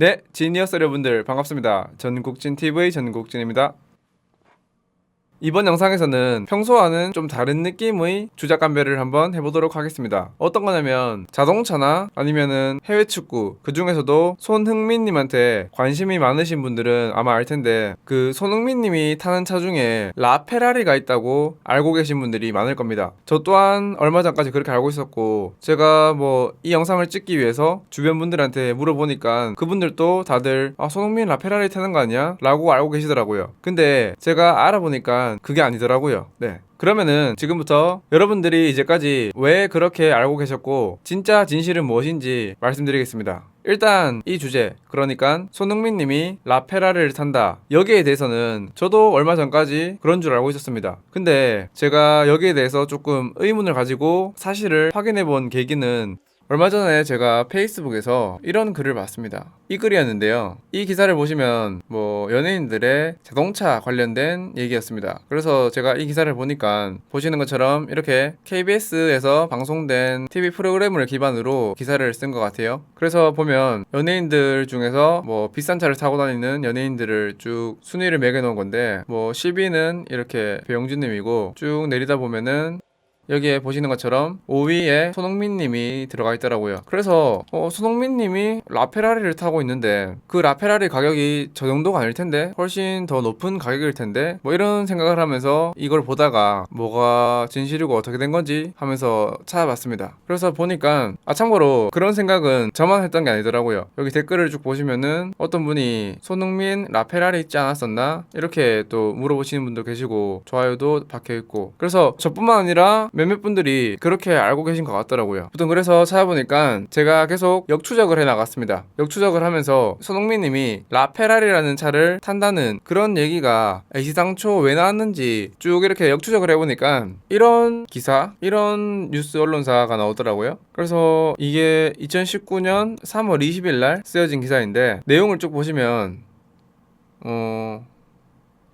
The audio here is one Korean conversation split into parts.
네, 지니어스 여러분들 반갑습니다. 전국진TV 전국진입니다. 이번 영상에서는 평소와는 좀 다른 느낌의 주작 감별을 한번 해보도록 하겠습니다. 어떤 거냐면 자동차나 아니면은 해외 축구, 그 중에서도 손흥민님한테 관심이 많으신 분들은 아마 알 텐데, 그 손흥민님이 타는 차 중에 라페라리가 있다고 알고 계신 분들이 많을 겁니다. 저 또한 얼마 전까지 그렇게 알고 있었고, 제가 뭐 이 영상을 찍기 위해서 주변 분들한테 물어보니까 그분들도 다들 손흥민 라페라리 타는 거 아니야? 라고 알고 계시더라고요. 근데 제가 알아보니까 그게 아니더라고요. 네. 그러면은 지금부터 여러분들이 이제까지 왜 그렇게 알고 계셨고 진짜 진실은 무엇인지 말씀드리겠습니다. 일단 이 주제, 그러니까 손흥민 님이 라페라리를 탄다, 여기에 대해서는 저도 얼마 전까지 그런 줄 알고 있었습니다. 근데 제가 여기에 대해서 조금 의문을 가지고 사실을 확인해 본 계기는 얼마 전에 제가 페이스북에서 이런 글을 봤습니다. 이 글이었는데요. 이 기사를 보시면 뭐 연예인들의 자동차 관련된 얘기였습니다. 그래서 제가 이 기사를 보니까 보시는 것처럼 이렇게 KBS에서 방송된 TV 프로그램을 기반으로 기사를 쓴 것 같아요. 그래서 보면 연예인들 중에서 뭐 비싼 차를 타고 다니는 연예인들을 쭉 순위를 매겨놓은 건데, 뭐 10위는 이렇게 배용준님이고 쭉 내리다 보면은 여기에 보시는 것처럼 5위에 손흥민님이 들어가 있더라고요. 그래서 손흥민님이 라페라리를 타고 있는데 그 라페라리 가격이 저 정도가 아닐 텐데, 훨씬 더 높은 가격일 텐데, 뭐 이런 생각을 하면서 이걸 보다가 뭐가 진실이고 어떻게 된 건지 하면서 찾아봤습니다. 그래서 보니까 참고로 그런 생각은 저만 했던 게 아니더라고요. 여기 댓글을 쭉 보시면은 어떤 분이 손흥민 라페라리 있지 않았었나? 이렇게 또 물어보시는 분도 계시고 좋아요도 박혀있고, 그래서 저뿐만 아니라 몇몇 분들이 그렇게 알고 계신 것 같더라고요. 보통 그래서 찾아보니까 제가 계속 역추적을 해나갔습니다. 역추적을 하면서 손흥민님이 라페라리라는 차를 탄다는 그런 얘기가 애시당초 왜 나왔는지 쭉 이렇게 역추적을 해보니까 이런 기사, 이런 뉴스 언론사가 나오더라고요. 그래서 이게 2019년 3월 20일 날 쓰여진 기사인데, 내용을 쭉 보시면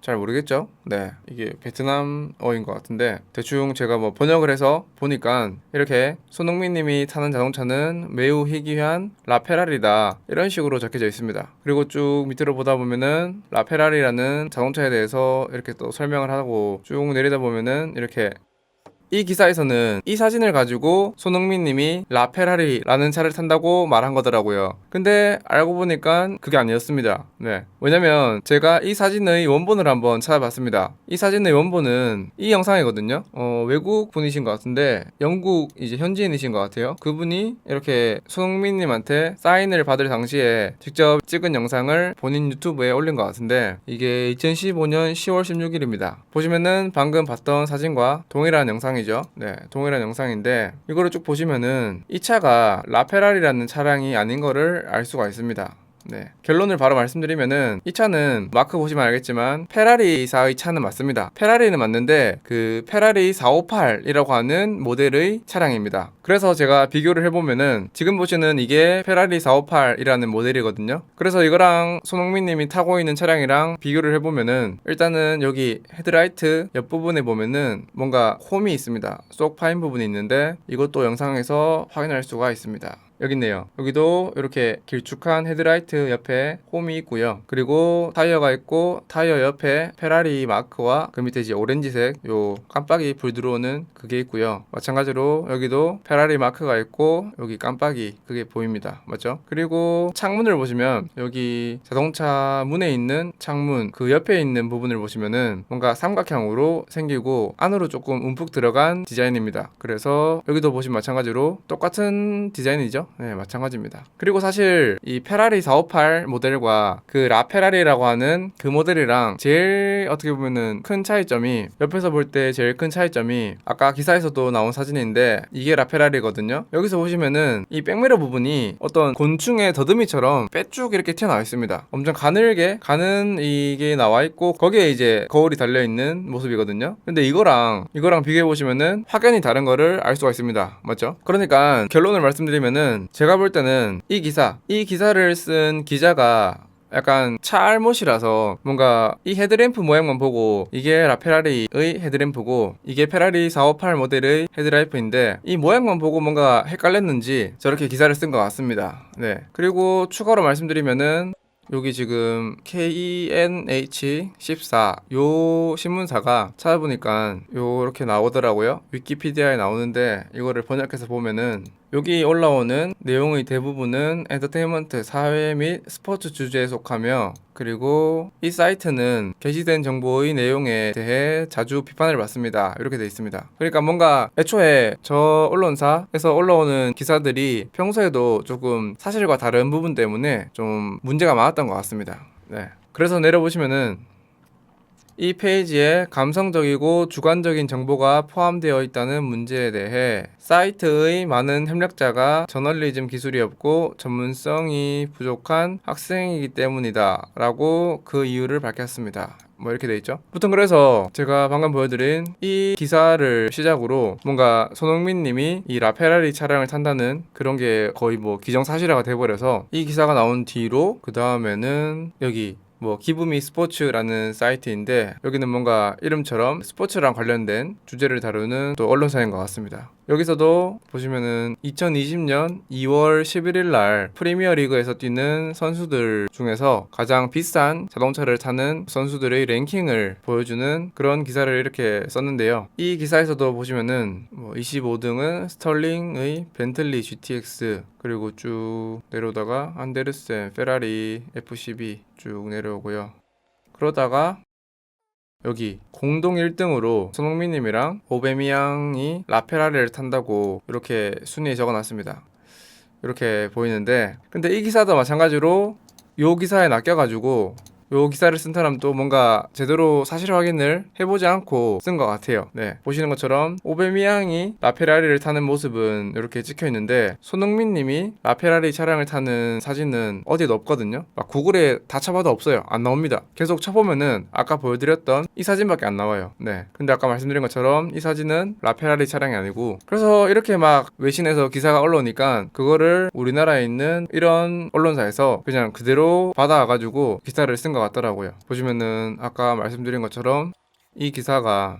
잘 모르겠죠? 네, 이게 베트남어인 것 같은데 대충 제가 뭐 번역을 해서 보니까 이렇게 손흥민님이 타는 자동차는 매우 희귀한 라페라리다, 이런 식으로 적혀져 있습니다. 그리고 쭉 밑으로 보다 보면은 라페라리라는 자동차에 대해서 이렇게 또 설명을 하고 쭉 내리다 보면은 이렇게 이 기사에서는 이 사진을 가지고 손흥민님이 라페라리라는 차를 탄다고 말한 거더라고요. 근데 알고 보니까 그게 아니었습니다. 네, 왜냐면 제가 이 사진의 원본을 한번 찾아봤습니다. 이 사진의 원본은 이 영상이거든요. 외국 분이신 것 같은데 영국 이제 현지인이신 것 같아요. 그분이 이렇게 손흥민님한테 사인을 받을 당시에 직접 찍은 영상을 본인 유튜브에 올린 것 같은데, 이게 2015년 10월 16일입니다. 보시면은 방금 봤던 사진과 동일한 영상이죠. 네, 동일한 영상인데 이거를 쭉 보시면은 이 차가 라페라리라는 차량이 아닌 거를 알 수가 있습니다. 네, 결론을 바로 말씀드리면은 이 차는 마크 보시면 알겠지만 페라리사의 차는 맞습니다. 페라리는 맞는데 그 페라리 458이라고 하는 모델의 차량입니다. 그래서 제가 비교를 해보면은 지금 보시는 이게 페라리 458이라는 모델이거든요. 그래서 이거랑 손흥민님이 타고 있는 차량이랑 비교를 해보면은 일단은 여기 헤드라이트 옆부분에 보면은 뭔가 홈이 있습니다. 쏙 파인 부분이 있는데 이것도 영상에서 확인할 수가 있습니다. 여기 있네요. 여기도 이렇게 길쭉한 헤드라이트 옆에 홈이 있고요. 그리고 타이어가 있고 타이어 옆에 페라리 마크와 그 밑에 이제 오렌지색 요 깜빡이 불 들어오는 그게 있고요. 마찬가지로 여기도 페라리 마크가 있고 여기 깜빡이 그게 보입니다. 맞죠? 그리고 창문을 보시면 여기 자동차 문에 있는 창문 그 옆에 있는 부분을 보시면은 뭔가 삼각형으로 생기고 안으로 조금 움푹 들어간 디자인입니다. 그래서 여기도 보시면 마찬가지로 똑같은 디자인이죠. 네, 마찬가지입니다. 그리고 사실 이 페라리 458 모델과 그 라페라리라고 하는 그 모델이랑 제일 어떻게 보면은 큰 차이점이, 옆에서 볼 때 제일 큰 차이점이 아까 기사에서도 나온 사진인데 이게 라페라리거든요. 여기서 보시면은 이 백미러 부분이 어떤 곤충의 더듬이처럼 빼쭉 이렇게 튀어나와 있습니다. 엄청 가늘게 가는 이게 나와 있고 거기에 이제 거울이 달려 있는 모습이거든요. 근데 이거랑 비교해 보시면은 확연히 다른 거를 알 수가 있습니다. 맞죠? 그러니까 결론을 말씀드리면은 제가 볼 때는 이 기사를 쓴 기자가 약간 차 알못이라서 뭔가 이 헤드램프 모양만 보고 이게 라페라리의 헤드램프고 이게 페라리 458 모델의 헤드라이프인데 이 모양만 보고 뭔가 헷갈렸는지 저렇게 기사를 쓴 것 같습니다. 네. 그리고 추가로 말씀드리면은 여기 지금 KENH14 요 신문사가 찾아보니까 요렇게 나오더라고요. 위키피디아에 나오는데 이거를 번역해서 보면은 여기 올라오는 내용의 대부분은 엔터테인먼트, 사회 및 스포츠 주제에 속하며 그리고 이 사이트는 게시된 정보의 내용에 대해 자주 비판을 받습니다. 이렇게 되어 있습니다. 그러니까 뭔가 애초에 저 언론사에서 올라오는 기사들이 평소에도 조금 사실과 다른 부분 때문에 좀 문제가 많았던 것 같습니다. 네. 그래서 내려보시면은 이 페이지에 감성적이고 주관적인 정보가 포함되어 있다는 문제에 대해 사이트의 많은 협력자가 저널리즘 기술이 없고 전문성이 부족한 학생이기 때문이다 라고 그 이유를 밝혔습니다. 뭐 이렇게 돼 있죠. 보통 그래서 제가 방금 보여드린 이 기사를 시작으로 뭔가 손흥민 님이 이 라페라리 차량을 탄다는 그런 게 거의 뭐 기정사실화가 돼버려서 이 기사가 나온 뒤로 그 다음에는 여기 뭐 기브미 스포츠라는 사이트인데 여기는 뭔가 이름처럼 스포츠랑 관련된 주제를 다루는 또 언론사인 것 같습니다. 여기서도 보시면은 2020년 2월 11일 날 프리미어 리그에서 뛰는 선수들 중에서 가장 비싼 자동차를 타는 선수들의 랭킹을 보여주는 그런 기사를 이렇게 썼는데요. 이 기사에서도 보시면은 뭐 25등은 스털링의 벤틀리 GTX 그리고 쭉 내려오다가 안데르센, 페라리, F12 쭉 내려오고요. 그러다가 여기 공동 1등으로 손흥민님이랑 오베미양이 라페라리를 탄다고 이렇게 순위에 적어놨습니다. 이렇게 보이는데 근데 이 기사도 마찬가지로 요 기사에 낚여가지고 요 기사를 쓴 사람도 뭔가 제대로 사실 확인을 해보지 않고 쓴 것 같아요. 네, 보시는 것처럼 오베미양이 라페라리를 타는 모습은 이렇게 찍혀 있는데 손흥민 님이 라페라리 차량을 타는 사진은 어디에도 없거든요. 막 구글에 다 쳐봐도 없어요. 안 나옵니다. 계속 쳐보면은 아까 보여드렸던 이 사진밖에 안 나와요. 네, 근데 아까 말씀드린 것처럼 이 사진은 라페라리 차량이 아니고 그래서 이렇게 막 외신에서 기사가 올라오니까 그거를 우리나라에 있는 이런 언론사에서 그냥 그대로 받아와가지고 기사를 쓴 것 같더라고요. 보시면은 아까 말씀드린 것처럼 이 기사가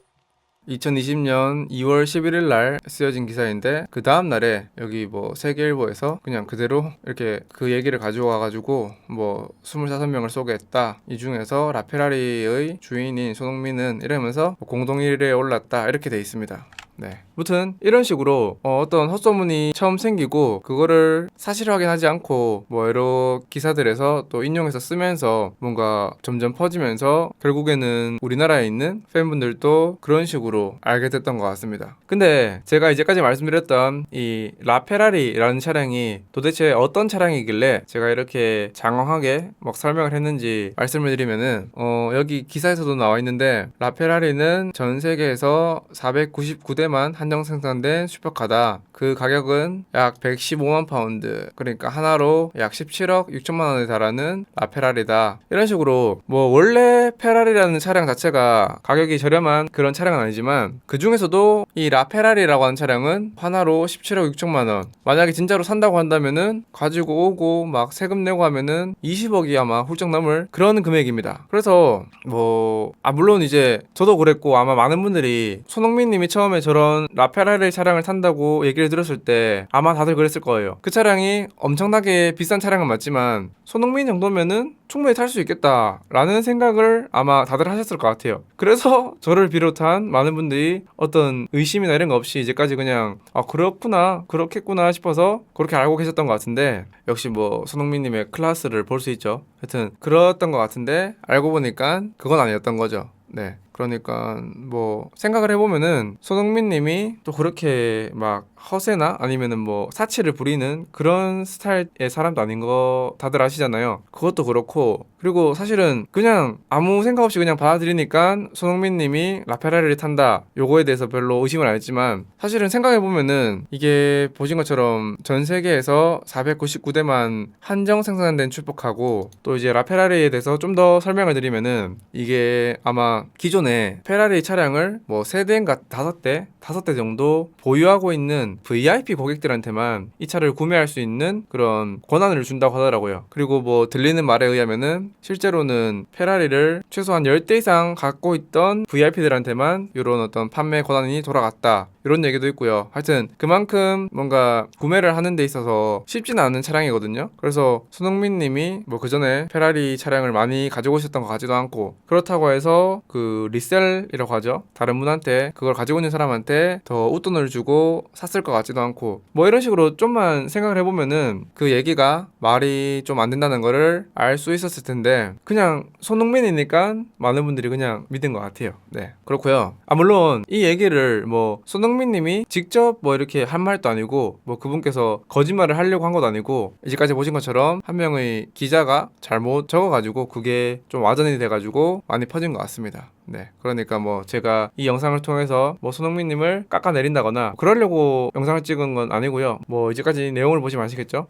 2020년 2월 11일 날 쓰여진 기사인데 그 다음 날에 여기 뭐 세계일보에서 그냥 그대로 이렇게 그 얘기를 가져와 가지고 뭐 25명을 쏘겠다 이 중에서 라페라리의 주인인 손흥민은 이러면서 공동 1위에 올랐다 이렇게 돼 있습니다. 네. 무튼 이런 식으로 어떤 헛소문이 처음 생기고 그거를 사실 확인하지 않고 뭐 여러 기사들에서 또 인용해서 쓰면서 뭔가 점점 퍼지면서 결국에는 우리나라에 있는 팬분들도 그런 식으로 알게 됐던 것 같습니다. 근데 제가 이제까지 말씀드렸던 이 라페라리라는 차량이 도대체 어떤 차량이길래 제가 이렇게 장황하게 막 설명을 했는지 말씀을 드리면은 여기 기사에서도 나와 있는데 라페라리는 전 세계에서 499대만 한정 생산된 슈퍼카다. 그 가격은 약 115만 파운드, 그러니까 하나로 약 17억 6천만 원에 달하는 라페라리다. 이런 식으로 뭐 원래 페라리라는 차량 자체가 가격이 저렴한 그런 차량은 아니지만 그 중에서도 이 라페라리라고 하는 차량은 하나로 17억 6천만 원. 만약에 진짜로 산다고 한다면은 가지고 오고 막 세금 내고 하면은 20억이 아마 훌쩍 넘을 그런 금액입니다. 그래서 뭐 물론 이제 저도 그랬고 아마 많은 분들이 손흥민 님이 처음에 저런 라페라리 차량을 탄다고 얘기를 들었을 때 아마 다들 그랬을 거예요. 그 차량이 엄청나게 비싼 차량은 맞지만 손흥민 정도면은 충분히 탈 수 있겠다 라는 생각을 아마 다들 하셨을 것 같아요. 그래서 저를 비롯한 많은 분들이 어떤 의심이나 이런 거 없이 이제까지 그냥 그렇구나 그렇겠구나 싶어서 그렇게 알고 계셨던 것 같은데 역시 뭐 손흥민 님의 클래스를 볼 수 있죠. 하여튼 그랬던 것 같은데 알고 보니까 그건 아니었던 거죠. 네. 그러니까 뭐 생각을 해보면은 손흥민 님이 또 그렇게 막 허세나 아니면은 뭐 사치를 부리는 그런 스타일의 사람도 아닌 거 다들 아시잖아요. 그것도 그렇고 그리고 사실은 그냥 아무 생각 없이 그냥 받아들이니까 손흥민 님이 라페라리를 탄다 요거에 대해서 별로 의심을 안 했지만 사실은 생각해보면은 이게 보신 것처럼 전 세계에서 499대만 한정 생산된 슈퍼카고 또 이제 라페라리에 대해서 좀 더 설명을 드리면은 이게 아마 기존에 기존에 페라리 차량을 뭐 3대인가 5대 정도 보유하고 있는 VIP 고객들한테만 이 차를 구매할 수 있는 그런 권한을 준다고 하더라고요. 그리고 뭐 들리는 말에 의하면은 실제로는 페라리를 최소한 10대 이상 갖고 있던 VIP들한테만 이런 어떤 판매 권한이 돌아갔다, 이런 얘기도 있고요. 하여튼 그만큼 뭔가 구매를 하는 데 있어서 쉽지는 않은 차량이거든요. 그래서 손흥민 님이 뭐 그전에 페라리 차량을 많이 가지고 있었던 것 같지도 않고, 그렇다고 해서 그 리셀이라고 하죠, 다른 분한테 그걸 가지고 있는 사람한테 더 웃돈을 주고 샀을 것 같지도 않고, 뭐 이런 식으로 좀만 생각을 해보면은 그 얘기가 말이 좀 안 된다는 거를 알 수 있었을 텐데, 그냥 손흥민이니까 많은 분들이 그냥 믿은 것 같아요. 네, 그렇고요. 물론 이 얘기를 뭐 손흥민 님이 직접 뭐 이렇게 한 말도 아니고, 뭐 그분께서 거짓말을 하려고 한 것도 아니고, 이제까지 보신 것처럼 한 명의 기자가 잘못 적어가지고 그게 좀 와전이 돼가지고 많이 퍼진 것 같습니다. 네, 그러니까 뭐 제가 이 영상을 통해서 뭐 손흥민님을 깎아내린다거나 그러려고 영상을 찍은 건 아니고요. 뭐 이제까지 내용을 보시면 아시겠죠?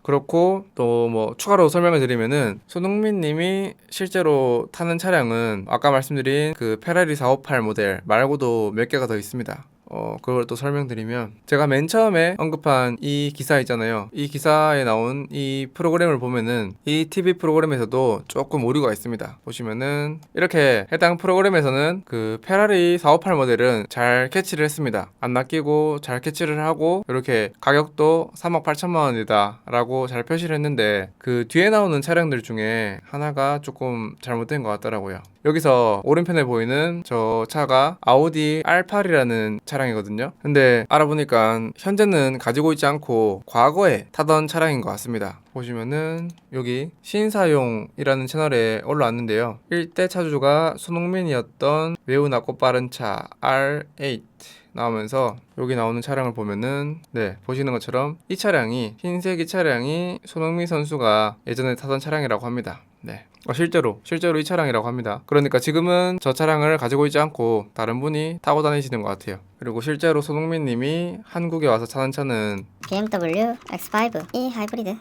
그렇고 또 뭐 추가로 설명을 드리면은, 손흥민 님이 실제로 타는 차량은 아까 말씀드린 그 페라리 458 모델 말고도 몇 개가 더 있습니다. 그걸 또 설명드리면, 제가 맨 처음에 언급한 이 기사 있잖아요. 이 기사에 나온 이 프로그램을 보면은 이 TV 프로그램에서도 조금 오류가 있습니다. 보시면은 이렇게 해당 프로그램에서는 그 페라리 458 모델은 잘 캐치를 했습니다. 안 낚이고 잘 캐치를 하고, 이렇게 가격도 3억 8천만 원이다 라고 잘 표시를 했는데, 그 뒤에 나오는 차량들 중에 하나가 조금 잘못된 것 같더라고요. 여기서 오른편에 보이는 저 차가 아우디 R8이라는 차량이거든요. 근데 알아보니까 현재는 가지고 있지 않고 과거에 타던 차량인 것 같습니다. 보시면은 여기 신사용이라는 채널에 올라왔는데요. 1대 차주가 손흥민이었던 매우 낮고 빠른 차 R8 나오면서, 여기 나오는 차량을 보면은 네, 보시는 것처럼 이 차량이, 흰색 이 차량이 손흥민 선수가 예전에 타던 차량이라고 합니다. 네, 실제로 이 차량이라고 합니다. 그러니까 지금은 저 차량을 가지고 있지 않고 다른 분이 타고 다니시는 것 같아요. 그리고 실제로 손흥민 님이 한국에 와서 타는 차는 BMW X5 E 하이브리드.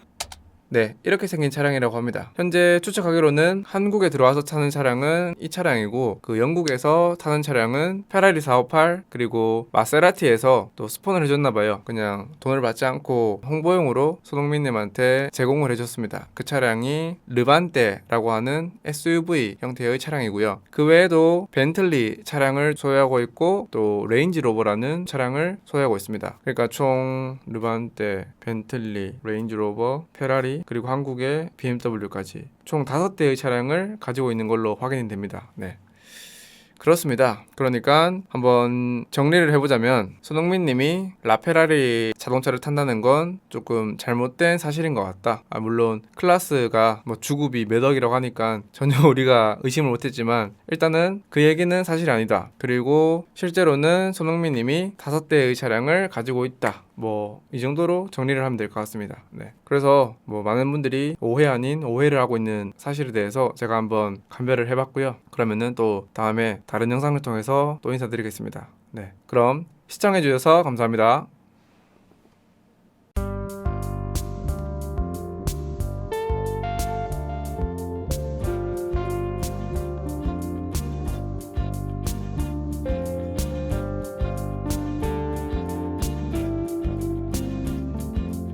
네, 이렇게 생긴 차량이라고 합니다. 현재 추측하기로는 한국에 들어와서 타는 차량은 이 차량이고, 그 영국에서 타는 차량은 페라리 458, 그리고 마세라티에서 또 스폰을 해줬나봐요. 그냥 돈을 받지 않고 홍보용으로 손흥민님한테 제공을 해줬습니다. 그 차량이 르반떼라고 하는 SUV 형태의 차량이고요. 그 외에도 벤틀리 차량을 소유하고 있고, 또 레인지로버라는 차량을 소유하고 있습니다. 그러니까 총 르반떼, 벤틀리, 레인지로버, 페라리, 그리고 한국의 BMW까지 총 5대의 차량을 가지고 있는 걸로 확인이 됩니다. 네, 그렇습니다. 그러니까 한번 정리를 해보자면, 손흥민 님이 라페라리 자동차를 탄다는 건 조금 잘못된 사실인 것 같다. 물론 클래스가 뭐 주급이 몇 억이라고 하니까 전혀 우리가 의심을 못했지만, 일단은 그 얘기는 사실이 아니다. 그리고 실제로는 손흥민 님이 5대의 차량을 가지고 있다. 뭐 이 정도로 정리를 하면 될 것 같습니다. 네, 그래서 뭐 많은 분들이 오해 아닌 오해를 하고 있는 사실에 대해서 제가 한번 감별을 해봤고요. 그러면은 또 다음에 다른 영상을 통해서 또 인사드리겠습니다. 네, 그럼 시청해주셔서 감사합니다.